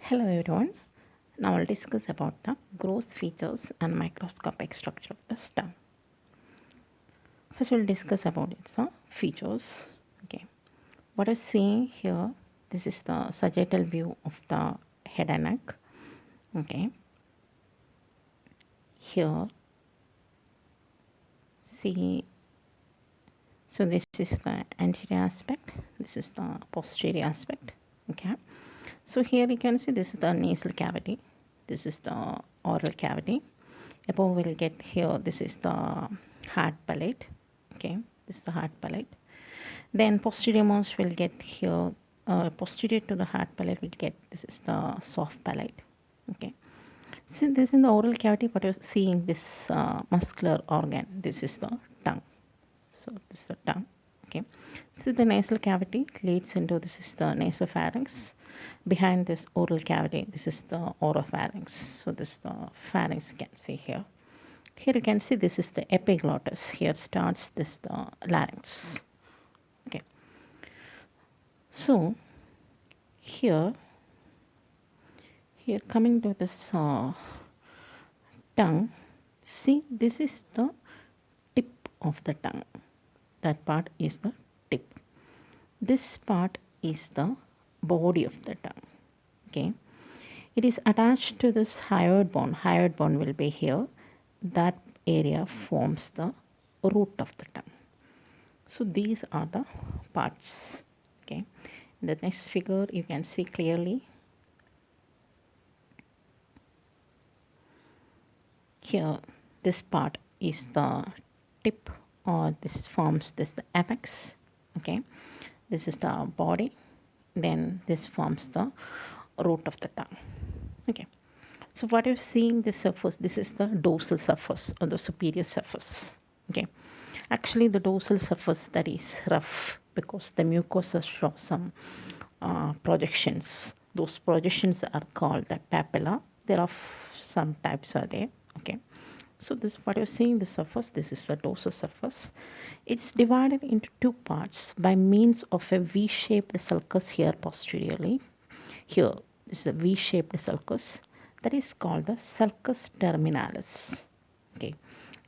Hello everyone. Now I'll discuss about the gross features and microscopic structure of the stem. First we'll discuss about its features. Okay. What you see here, this is the sagittal view of the head and neck. Okay. Here, see, so this is the anterior aspect, this is the posterior aspect. Okay. So here you can see this is the nasal cavity, this is the oral cavity. Above we'll get here, this is the hard palate. Okay, this is the hard palate. Then posterior most we'll get here, posterior to the hard palate we'll get, this is the soft palate. Okay, so this in the oral cavity, what you're seeing, this muscular organ, this is the tongue. So this is the tongue. Okay, so the nasal cavity leads into, this is the nasopharynx. Behind this oral cavity, this is the oropharynx. So this is the pharynx you can see here. Here you can see this is the epiglottis. Here starts this the larynx. Okay. So here coming to this tongue, see this is the tip of the tongue. That part is the tip. This part is the body of the tongue. Okay. It is attached to this hyoid bone. Hyoid bone will be here. That area forms the root of the tongue. So these are the parts. Okay. In the next figure you can see clearly. Here this part is the tip, or this forms this the apex. Okay. This is the body. Then this forms the root of the tongue. Okay. So what you're seeing, this surface, this is the dorsal surface or the superior surface. Okay. Actually the dorsal surface, that is rough because the mucosa show some projections. Those projections are called the papilla. There are some types are there. Okay. So this what you're seeing, the surface, this is the dorsal surface. It's divided into two parts by means of a V-shaped sulcus here posteriorly. Here this is a V-shaped sulcus that is called the sulcus terminalis. Okay,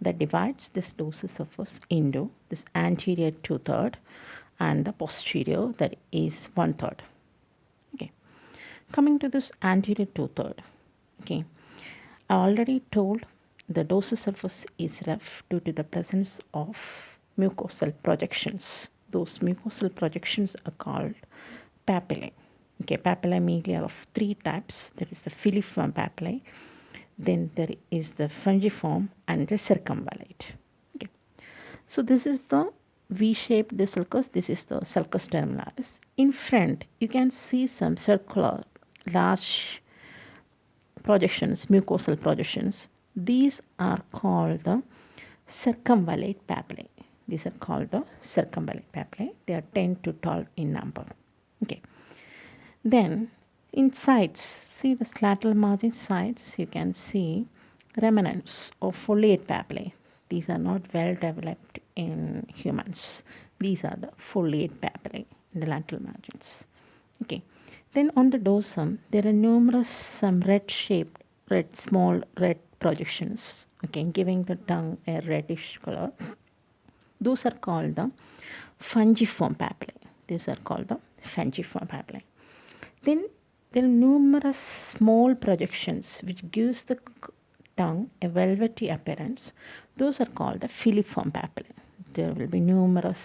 that divides this dorsal surface into this anterior 2/3 and the posterior, that is 1/3. Okay, coming to this anterior 2/3. Okay, I already told the dorsal surface is rough due to the presence of mucosal projections. Those mucosal projections are called papillae. Okay, papillae mainly are of three types. There is the filiform papillae, then there is the fungiform and the circumvallate. Okay, so this is the V-shaped the sulcus. This is the sulcus terminalis. In front, you can see some circular, large projections, mucosal projections. These are called the circumvallate papillae. These are called the circumvallate papillae. They are 10 to 12 in number. Okay. Then in sides, see the lateral margin sides, you can see remnants of foliate papillae. These are not well developed in humans. These are the foliate papillae in the lateral margins. Okay. Then on the dorsum, there are numerous some red-shaped, small red projections. Okay, giving the tongue a reddish color. Those are called the fungiform papillae. These are called the fungiform papillae. Then there are numerous small projections which gives the tongue a velvety appearance. Those are called the filiform papillae. There will be numerous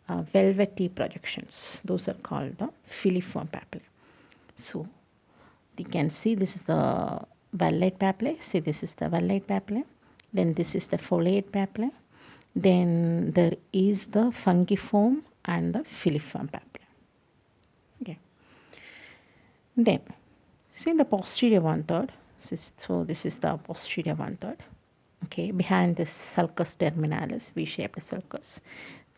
velvety projections. Those are called the filiform papillae. So you can see this is the vellate papillae. See, this is the vellate papillae. Then this is the foliate papillae. Then there is the fungiform and the filiform papillae. Okay. Then see the posterior 1/3. So this is the posterior 1/3. Okay, behind this sulcus terminalis, V-shaped sulcus,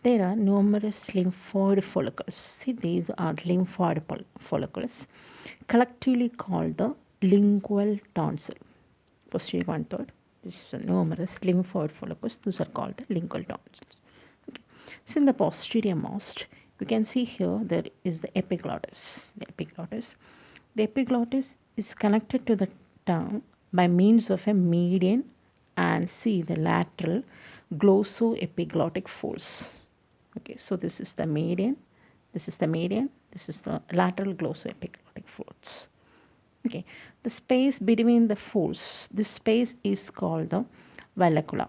there are numerous lymphoid follicles. See, these are lymphoid follicles, collectively called the lingual tonsil. Posterior 1/3. This is a numerous lymphoid follicles. Those are called the lingual tonsils. Okay. So in the posterior most, you can see here there is the epiglottis. The epiglottis. The epiglottis is connected to the tongue by means of a median and see the lateral glossoepiglottic folds. Okay, so this is the median, this is the median, this is the lateral glossoepiglottic folds. Okay, the space between the folds, this space is called the vallecula.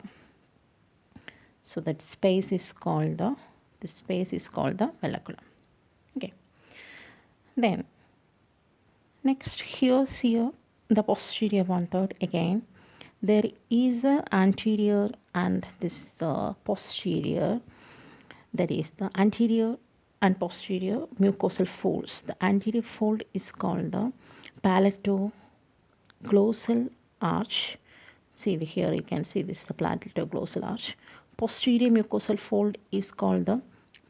So that space is called the vallecula. Okay, then next here the posterior one third again. There is a anterior and this posterior, that is the anterior and posterior mucosal folds. The anterior fold is called the palatoglossal arch. See here you can see this is the palatoglossal arch. Posterior mucosal fold is called the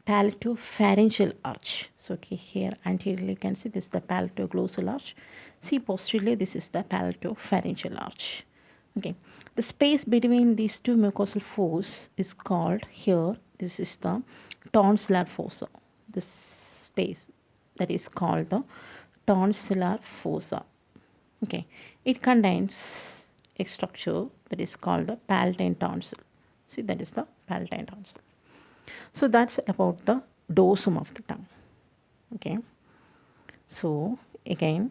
palatopharyngeal arch. So okay, here anteriorly you can see this is the palatoglossal arch. See posteriorly this is the palatopharyngeal arch. Okay, the space between these two mucosal folds is called here, this is the tonsillar fossa. This space that is called the tonsillar fossa. Okay, it contains a structure that is called the palatine tonsil. See, that is the palatine tonsil. So that's about the dorsum of the tongue. Okay, so again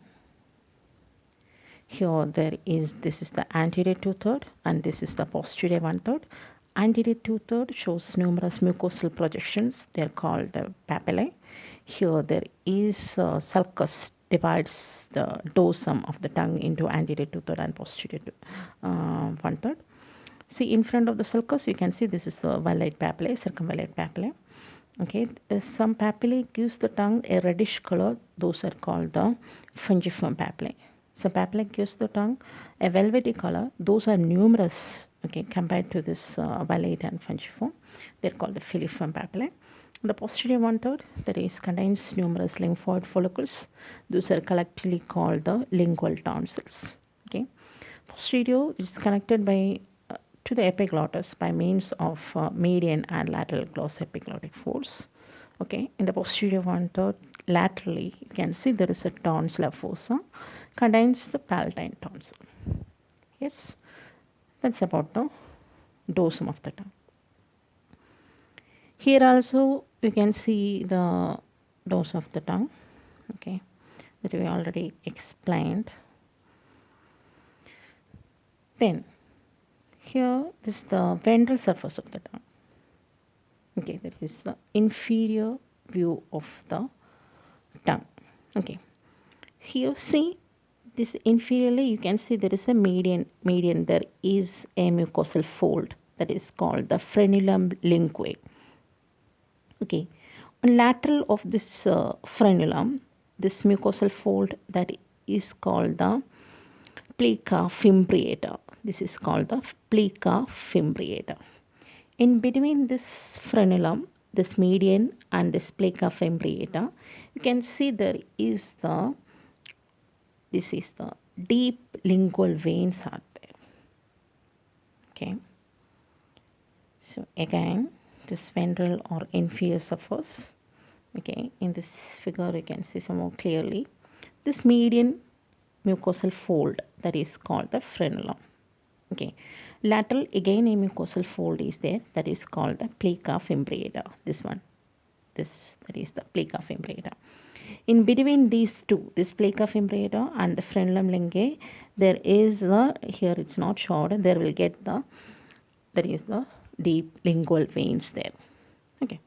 here there is, this is the anterior 2/3 and this is the posterior 1/3. Anterior 2/3 shows numerous mucosal projections, they are called the papillae. Here there is sulcus divides the dorsum of the tongue into anterior 2/3 and posterior 1/3. See in front of the sulcus you can see this is the valate papillae, circumvallate papillae. Okay, some papillae gives the tongue a reddish color, those are called the fungiform papillae. So papillae gives the tongue a velvety color, those are numerous, okay, compared to this valate and fungiform, they're called the filiform papillae. The posterior 1/3 that is contains numerous lymphoid follicles, those are collectively called the lingual tonsils. Okay, posterior is connected by to the epiglottis by means of median and lateral glossoepiglottic folds. Okay, in the posterior 1/3 laterally you can see there is a tonsillar fossa, contains the palatine tonsil. Yes, that's about the dorsum of the tongue. Here also you can see the dorsum of the tongue, okay, that we already explained. Then here this is the ventral surface of the tongue. Okay, that is the inferior view of the tongue. Okay, here see this inferiorly you can see there is a median there is a mucosal fold that is called the frenulum linguae. Okay, on lateral of this frenulum, this mucosal fold that is called the plica fimbriata. This is called the plica fimbriata. In between this frenulum, this median and this plica fimbriata, you can see there is the, this is the deep lingual veins are there. Okay, so again this ventral or inferior surface. Okay, in this figure you can see some more clearly this median mucosal fold that is called the frenulum. Okay, lateral again a mucosal fold is there that is called the plica fimbriata. This one, this that is the plica fimbriata. In between these two, this plica fimbriata and the frenulum linguae, there is the, here it's not short, there will get the, there is the deep lingual veins there. Okay,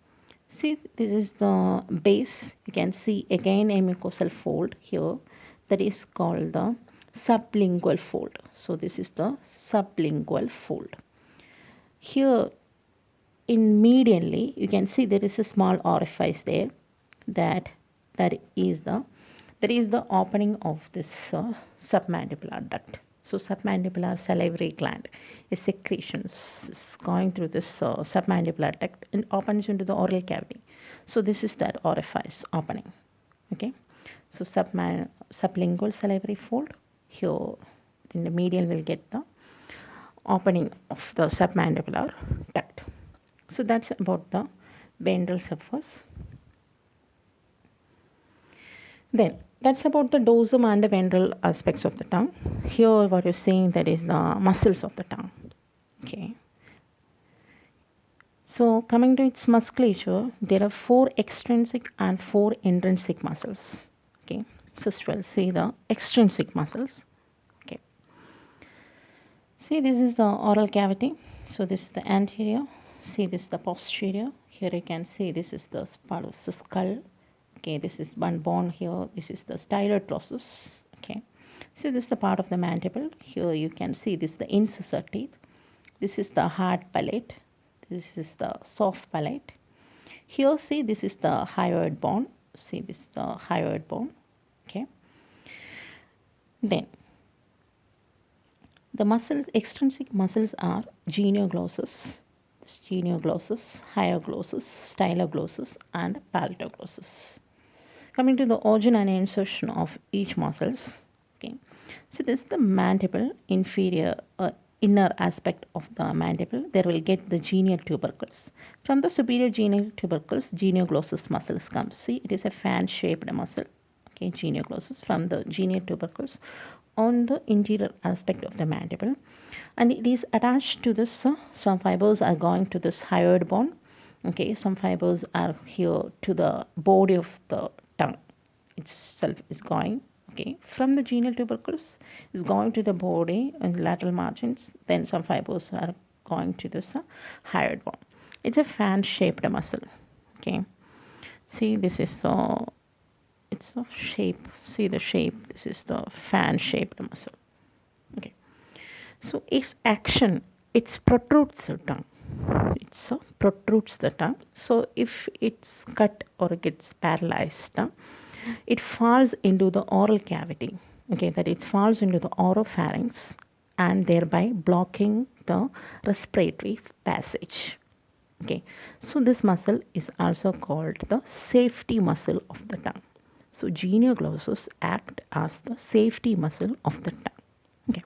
see this is the base, you can see again a mucosal fold here that is called the sublingual fold. So this is the sublingual fold. Here in medianly you can see there is a small orifice there, that is the opening of this submandibular duct. So submandibular salivary gland is secretions is going through this submandibular duct and opens into the oral cavity. So this is that orifice opening. Okay, so sublingual salivary fold. Here in the medial will get the opening of the submandibular duct. So that's about the ventral surface. Then That's about the dorsum and the ventral aspects of the tongue. Here what you're seeing, that is the muscles of the tongue. Okay. So coming to its musculature, there are 4 extrinsic and 4 intrinsic muscles. Okay. First we'll see the extrinsic muscles. Okay. See, this is the oral cavity. So this is the anterior. See, this is the posterior. Here you can see this is the part of the skull. Okay, this is one bone here. This is the styloid process. Okay. So this is the part of the mandible. Here you can see this is the incisor teeth. This is the hard palate. This is the soft palate. Here, see, this is the hyoid bone. See, this is the hyoid bone. Okay. Then the muscles, extrinsic muscles are genioglossus, hyoglossus, styloglossus, and palatoglossus. Coming to the origin and insertion of each muscles. Okay. So this is the mandible, inferior inner aspect of the mandible. There will get the genial tubercles. From the superior genial tubercles, genioglossus muscles come. See, it is a fan-shaped muscle. Okay, genioglossus from the genial tubercles on the interior aspect of the mandible, and it is attached to this. Some fibers are going to this hyoid bone. Okay, some fibers are here to the body of the tongue itself is going. Okay, from the genial tubercles is going to the body and lateral margins. Then some fibers are going to this hyoid bone. It's a fan-shaped muscle. Okay, see, this is it's a shape. See the shape. This is the fan-shaped muscle. Okay, so its action, it protrudes the tongue. It protrudes the tongue. So if it's cut or gets paralyzed, it falls into the oral cavity. Okay, that it falls into the oropharynx and thereby blocking the respiratory passage. Okay, so this muscle is also called the safety muscle of the tongue. So genioglossus act as the safety muscle of the tongue. Okay.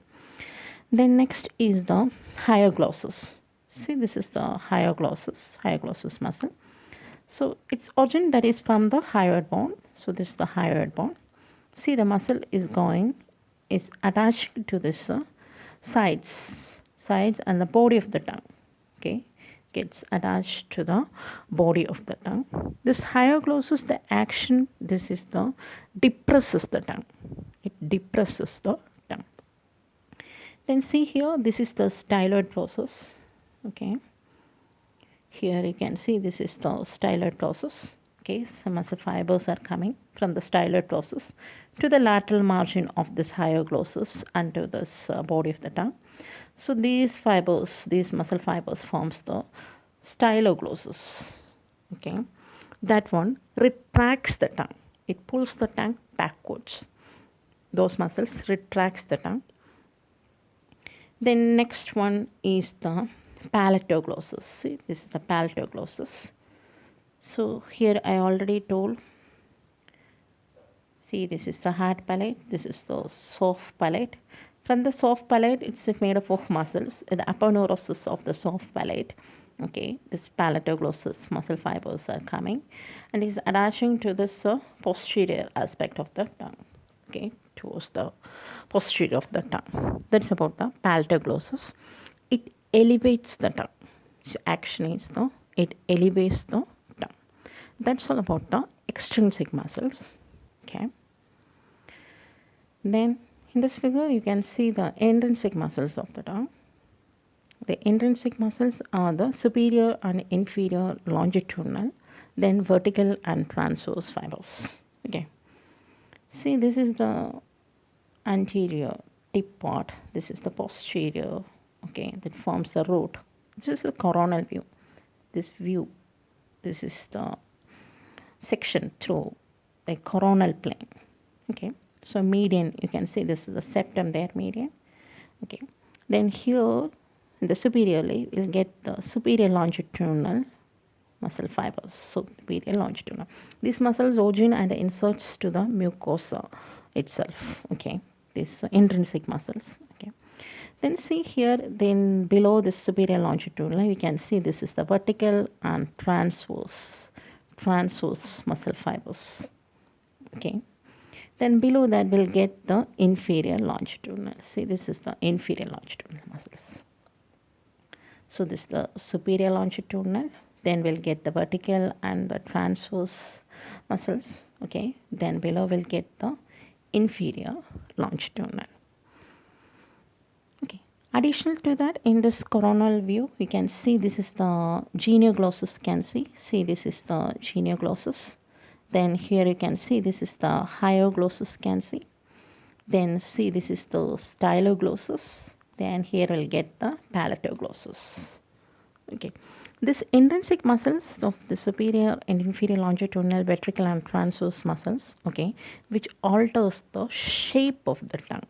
Then next is the hyoglossus. See, this is the hyoglossus muscle. So its origin, that is from the hyoid bone. So this is the hyoid bone. See, the muscle is attached to this sides and the body of the tongue. Okay, gets attached to the body of the tongue. This hyoglossus, the action, this is the depresses the tongue. It depresses the tongue. Then see here, this is the styloid process. Okay, here you can see this is the styloid process. Okay, some muscle fibers are coming from the styloid process to the lateral margin of this hyoglossus and to this body of the tongue. So these muscle fibers forms the styloglossus. Okay, that one retracts the tongue. It pulls the tongue backwards. Those muscles retracts the tongue. Then next one is the palatoglossus. See, this is the palatoglossus. So here I already told. See, this is the hard palate. This is the soft palate. From the soft palate, it's made up of muscles. The aponeurosis of the soft palate. Okay, this palatoglossus muscle fibers are coming and is attaching to this posterior aspect of the tongue. Okay, towards the posterior of the tongue. That's about the palatoglossus. It elevates the tongue. So action is it elevates the tongue. That's all about the extrinsic muscles. Okay. Then in this figure you can see the intrinsic muscles of the tongue. The intrinsic muscles are the superior and inferior longitudinal, then vertical and transverse fibers. Okay. See, this is the anterior tip part. This is the posterior. Okay, that forms the root. This is the coronal view. This is the section through a coronal plane. Okay, so median, you can see this is the septum there, median. Okay, then here in the superiorly we'll get the superior longitudinal muscle fibers. So superior longitudinal, these muscles origin and inserts to the mucosa itself. Okay, these intrinsic muscles. Okay, then see here, then below this superior longitudinal we can see this is the vertical and transverse muscle fibers. Okay, Then below that we'll get the inferior longitudinal. See, this is the inferior longitudinal muscles. So this is the superior longitudinal. Then we'll get the vertical and the transverse muscles. Okay. Then below we'll get the inferior longitudinal. Okay. Additional to that, in this coronal view, we can see this is the genioglossus. Can see this is the genioglossus. Then here you can see this is the hyoglossus. Can see. Then see this is the styloglossus. Then here we'll get the palatoglossus. Okay. This intrinsic muscles of the superior and inferior longitudinal, vertical and transverse muscles, okay, which alters the shape of the tongue.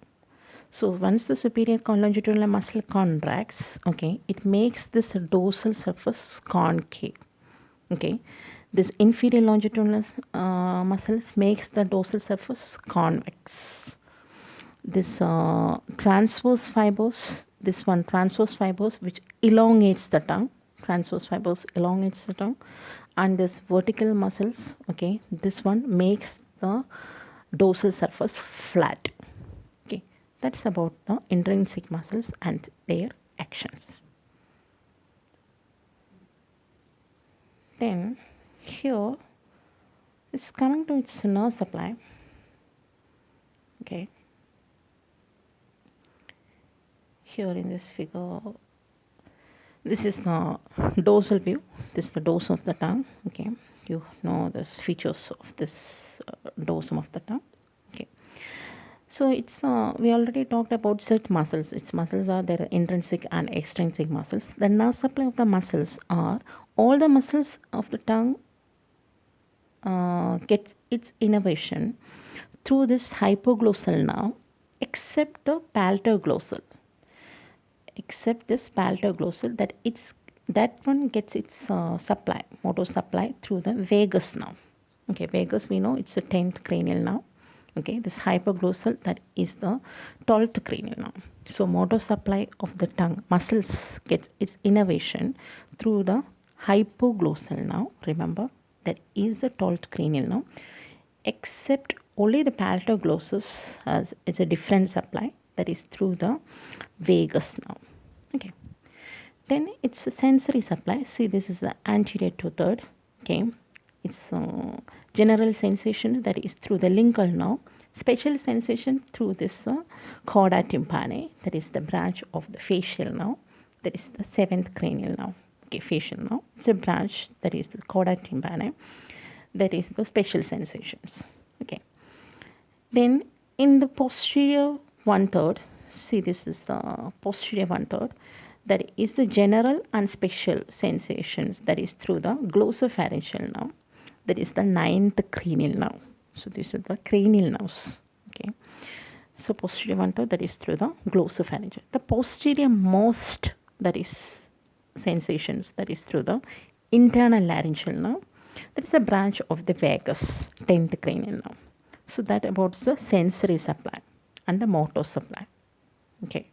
So once the superior longitudinal muscle contracts, okay, it makes this dorsal surface concave. Okay, this inferior longitudinal muscles makes the dorsal surface convex. This transverse fibers, this one transverse fibers which elongates the tongue, transverse fibers elongates the tongue, and this vertical muscles, okay, this one makes the dorsal surface flat. Okay, that's about the intrinsic muscles and their actions. Then here it's coming to its nerve supply. Okay, here in this figure, this is the dorsal view. This is the dorsum of the tongue. Okay, you know the features of this dorsum of the tongue. Okay, so it's we already talked about such muscles. Its muscles are there intrinsic and extrinsic muscles. The nerve supply of the muscles are all the muscles of the tongue gets its innervation through this hypoglossal nerve, except the palatoglossal. Except this palatoglossal, that one gets its supply, motor supply through the vagus nerve. Okay, vagus we know it's the 10th cranial nerve. Okay, this hypoglossal, that is the 12th cranial nerve. So motor supply of the tongue muscles gets its innervation through the hypoglossal nerve. Remember, that is the 12th cranial nerve, except only the palatoglossus has is a different supply, that is through the vagus nerve. Okay, then it's a sensory supply. See, this is the anterior to third. Okay, it's general sensation, that is through the lingual nerve. Special sensation through this chorda tympani, that is the branch of the facial nerve, that is the 7th cranial nerve. Okay, facial nerve, it's a branch, that is the chorda tympani, that is the special sensations. Okay, then in the posterior 1/3, see this is the posterior 1/3, that is the general and special sensations, that is through the glossopharyngeal nerve, that is the 9th cranial nerve. So this is the cranial nerves. Okay, so posterior 1/3, that is through the glossopharyngeal. The posterior most, that is sensations, that is through the internal laryngeal nerve, that is a branch of the vagus, 10th cranial nerve. So that about the sensory supply and the motor supply. Okay,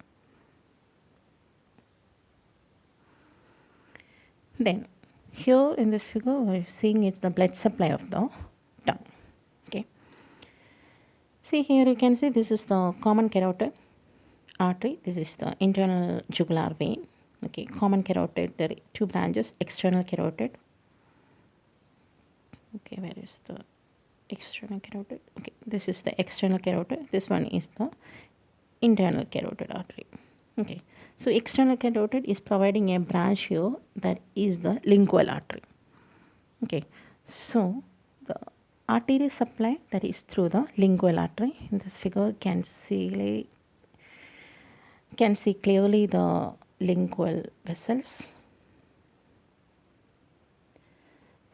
then here in this figure we're seeing it's the blood supply of the tongue. Okay, see here you can see this is the common carotid artery, this is the internal jugular vein. Okay, common carotid, there are two branches, external carotid. Okay, where is the external carotid? Okay, this is the external carotid, this one is the internal carotid artery. Okay, so external carotid is providing a branch here, that is the lingual artery. Okay, so the arterial supply, that is through the lingual artery. In this figure can see clearly the lingual vessels.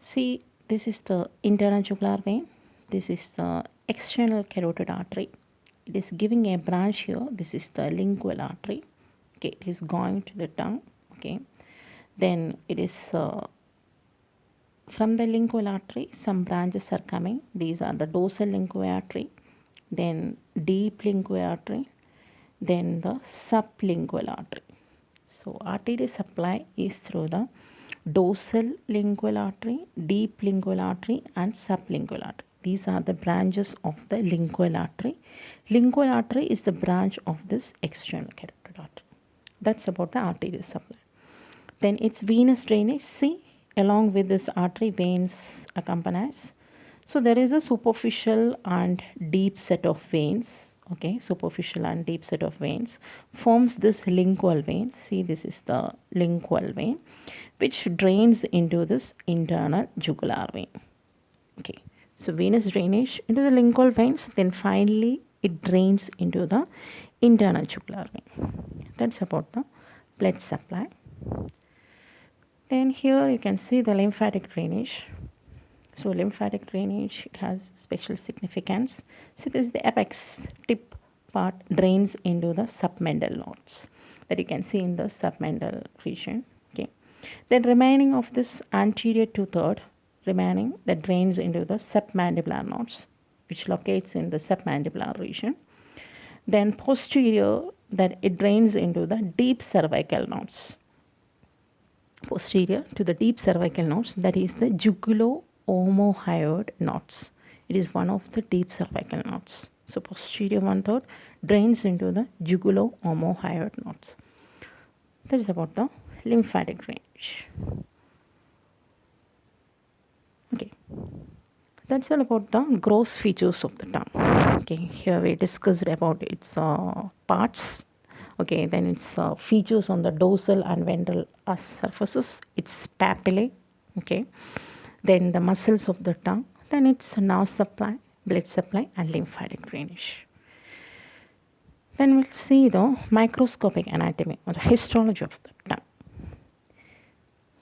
See, this is the internal jugular vein, this is the external carotid artery. It is giving a branch here, this is the lingual artery. Okay, it is going to the tongue. Okay, then it is from the lingual artery some branches are coming. These are the dorsal lingual artery, then deep lingual artery, then the sublingual artery. So arterial supply is through the dorsal lingual artery, deep lingual artery and sublingual artery. These are the branches of the lingual artery. Lingual artery is the branch of this external carotid artery. That's about the arterial supply. Then its venous drainage, see, along with this artery, veins accompanies. So there is a superficial and deep set of veins. Okay, superficial and deep set of veins forms this lingual vein. See, this is the lingual vein, which drains into this internal jugular vein. Okay, so venous drainage into the lingual veins, then finally it drains into the internal jugular vein. That's about the blood supply. Then here you can see the lymphatic drainage. So lymphatic drainage, it has special significance. So this is the apex tip part drains into the submental nodes that you can see in the submental region. Okay. Then remaining of this anterior 2/3 remaining that drains into the submandibular nodes, which locates in the submandibular region. Then posterior that it drains into the deep cervical nodes. Posterior to the deep cervical nodes, that is the jugulo-omohyoid nodes. It is one of the deep cervical nodes. So posterior 1/3 drains into the jugulo-omohyoid nodes. That is about the lymphatic drainage. Okay, that's all about the gross features of the tongue. Okay, here we discussed about its parts. Okay, then its features on the dorsal and ventral surfaces, its papillae. Okay, then the muscles of the tongue, then its nerve supply, blood supply, and lymphatic drainage. Then we'll see the microscopic anatomy or the histology of the tongue.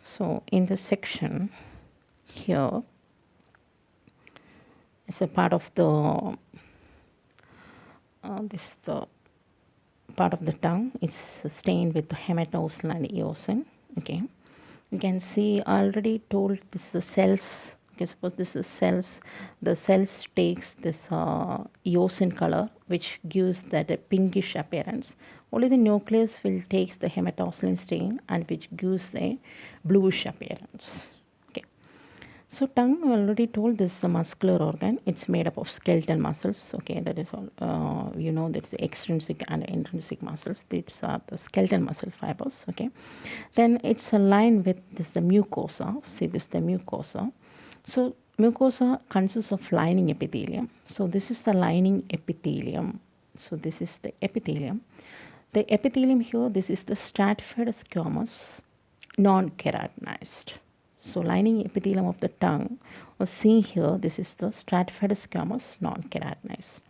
So in this section here is a part of the part of the tongue is stained with the hematosal and eosin. Okay, you can see I already told this is the cells. Okay, suppose this is cells. The cells takes this eosin color, which gives that a pinkish appearance. Only the nucleus will take the hematosal stain and which gives a bluish appearance. So tongue, I already told, this is a muscular organ. It's made up of skeletal muscles. Okay, that is all. You know, that's the extrinsic and intrinsic muscles. These are the skeletal muscle fibers. Okay, then it's aligned with this the mucosa. See, this is the mucosa. So mucosa consists of lining epithelium. So this is the lining epithelium. So this is the epithelium. The epithelium here, this is the stratified squamous, non-keratinized. So lining epithelium of the tongue was seen here. This is the stratified squamous, non-keratinized.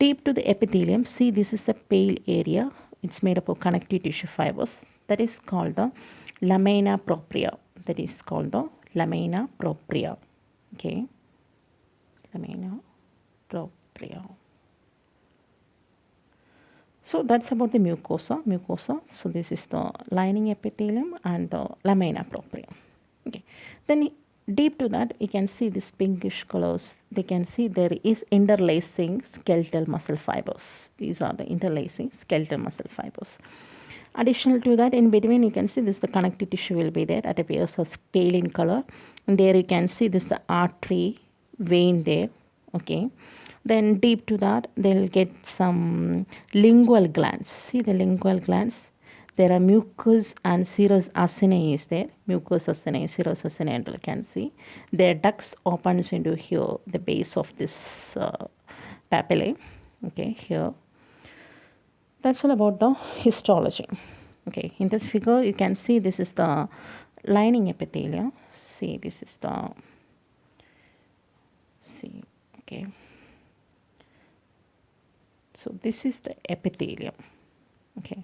Deep to the epithelium, see, this is the pale area. It's made up of connective tissue fibers. That is called the lamina propria. That is called the lamina propria. Okay, lamina propria. So that's about the mucosa. So this is the lining epithelium and the lamina propria. Okay, then deep to that you can see this pinkish colors. They can see there is interlacing skeletal muscle fibers. These are the interlacing skeletal muscle fibers. Additional to that, in between you can see this the connective tissue will be there that appears as pale in color, and there you can see this the artery vein there. Okay, then deep to that they'll get some lingual glands. See the lingual glands. There are mucus and serous acini is there. Mucus acini, serous acini, and you can see their ducts opens into here, the base of this papillae. Okay, here. That's all about the histology. Okay, in this figure you can see this is the lining epithelium. See, this is the okay. So this is the epithelium. Okay.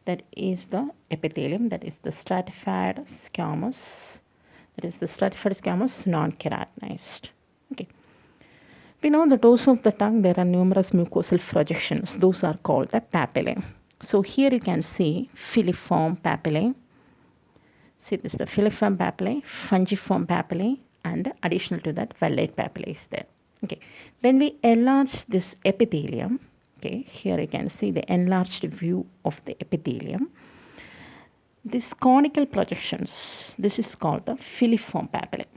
That is the epithelium, that is the stratified squamous, non-keratinized. Okay. We know the dorsum of the tongue, there are numerous mucosal projections. Those are called the papillae. So here you can see filiform papillae. See, this is the filiform papillae, fungiform papillae, and additional to that, vellate papillae is there. Okay. When we enlarge this epithelium, okay, here you can see the enlarged view of the epithelium. This conical projections, this is called the filiform papillae.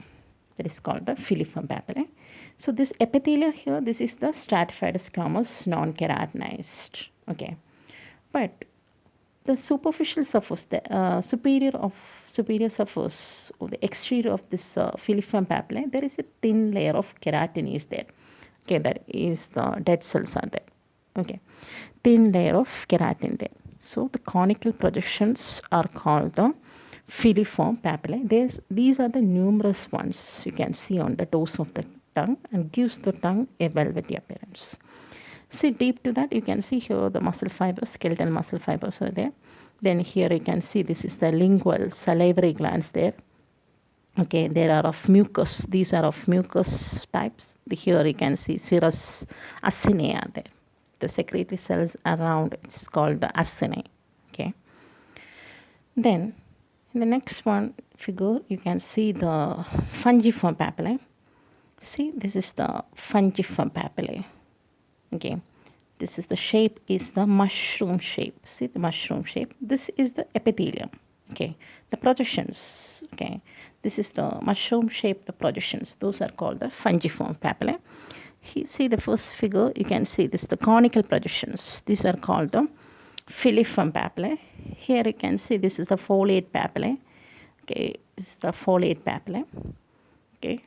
That is called the filiform papillae. So this epithelia here, this is the stratified squamous non-keratinized. Okay, but the superficial surface, the superior surface or the exterior of this filiform papillae, there is a thin layer of keratin is there. Okay, that is the dead cells are there. Okay, thin layer of keratin there. So the conical projections are called the filiform papillae. These are the numerous ones you can see on the toes of the tongue and gives the tongue a velvety appearance. See deep to that, you can see here the muscle fibers, skeletal muscle fibers are there. Then here you can see this is the lingual salivary glands there. Okay, there are of mucus. These are of mucus types. Here you can see serous acini are there. The secretory cells around it's called the acini. Okay. Then in the next one figure you can see the fungiform papillae. See, this is the fungiform papillae. Okay, this is the shape is the mushroom shape. See the mushroom shape. This is the epithelium. Okay, the projections. Okay, this is the mushroom shape. The projections. Those are called the fungiform papillae. See the first figure. You can see this the conical projections. These are called the filiform papillae. Here you can see this is the foliate papillae. Okay, this is the foliate papillae. Okay.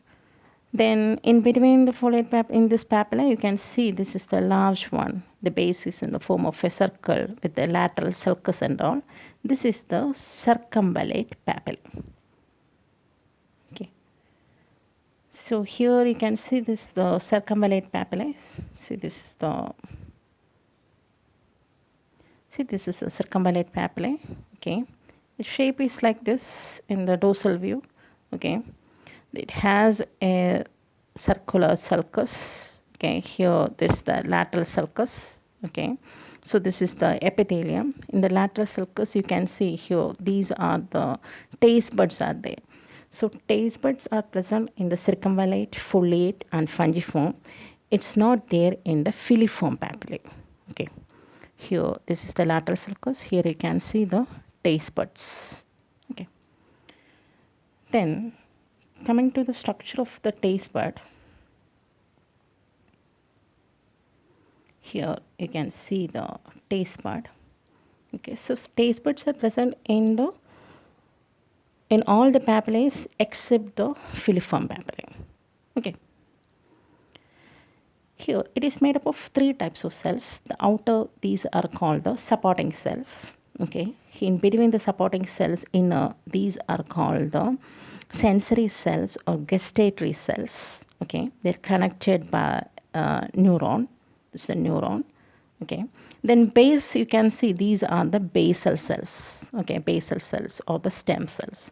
Then in between the foliate in this papilla, you can see this is the large one. The base is in the form of a circle with the lateral sulcus and all. This is the circumvallate papilla. Okay. So here you can see this the circumvallate papilla. See this is the circumvallate papilla. Okay. The shape is like this in the dorsal view. Okay. It has a circular sulcus. Okay, here this is the lateral sulcus. Okay, so this is the epithelium. In the lateral sulcus you can see here these are the taste buds are there. So taste buds are present in the circumvallate, foliate and fungiform. It's not there in the filiform papillae. Okay, here this is the lateral sulcus. Here you can see the taste buds. Okay, then coming to the structure of the taste bud, here you can see the taste bud. Okay, so taste buds are present in all the papillae except the filiform papillae. Okay, here it is made up of three types of cells. The outer, these are called the supporting cells. Okay, in between the supporting cells inner, these are called the sensory cells or gustatory cells. Okay, they're connected by neuron. This is a neuron. Okay, then base, you can see these are the basal cells. Okay, basal cells or the stem cells.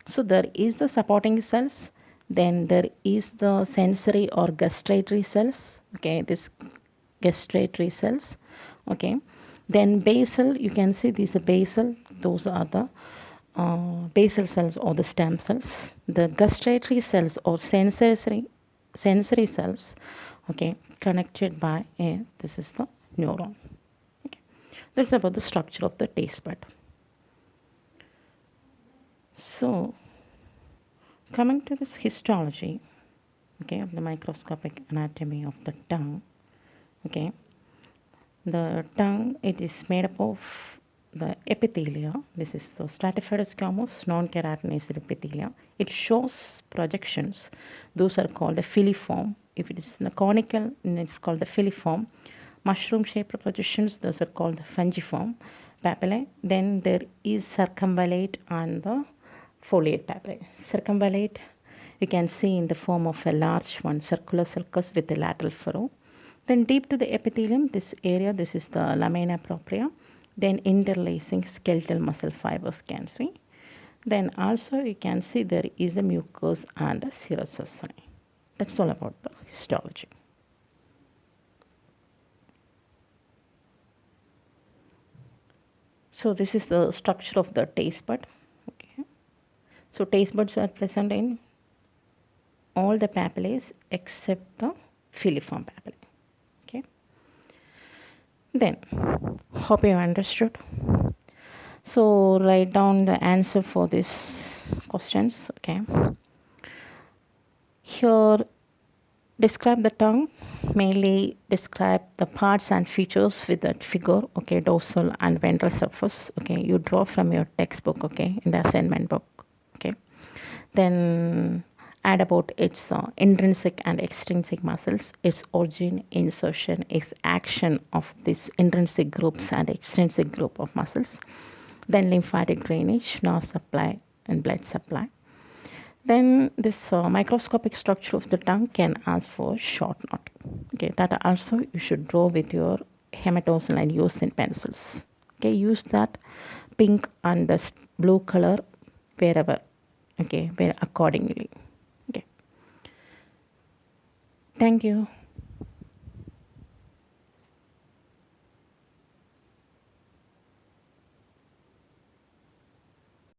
So there is the supporting cells, then there is the sensory or gustatory cells. Okay, this gustatory cells. Okay, then basal, you can see these are basal. Those are the basal cells or the stem cells. The gustatory cells or sensory cells. Okay, connected by a, this is the neuron. Okay, that's about the structure of the taste bud. So coming to this histology, okay, of the microscopic anatomy of the tongue. Okay, the tongue, it is made up of the epithelia. This is the stratified squamous non-keratinized epithelia. It shows projections. Those are called the filiform. If it is in the conical, it's called the filiform. Mushroom shaped projections, those are called the fungiform papillae. Then there is circumvallate and the foliate papillae. Circumvallate you can see in the form of a large one, circular sulcus with a lateral furrow. Then deep to the epithelium, this area, this is the lamina propria. Then interlacing skeletal muscle fibers can see. Then also you can see there is a mucus and a serous acini. That's all about the histology. So this is the structure of the taste bud. Okay. So taste buds are present in all the papillae except the filiform papillae. Okay. Then hope you understood. So write down the answer for these questions. Okay. Here Describe the tongue. Mainly describe the parts and features with that figure. Okay, dorsal and ventral surface. Okay, you draw from your textbook. Okay, in the assignment book. Okay, then add about its intrinsic and extrinsic muscles, its origin, insertion, its action of these intrinsic groups and extrinsic group of muscles. Then lymphatic drainage, nerve supply, and blood supply. Then this microscopic structure of the tongue can ask for short knot. Okay, that also you should draw with your hematosal and eosin pencils. Okay, use that pink and the blue color wherever. Okay, where accordingly. Okay, thank you.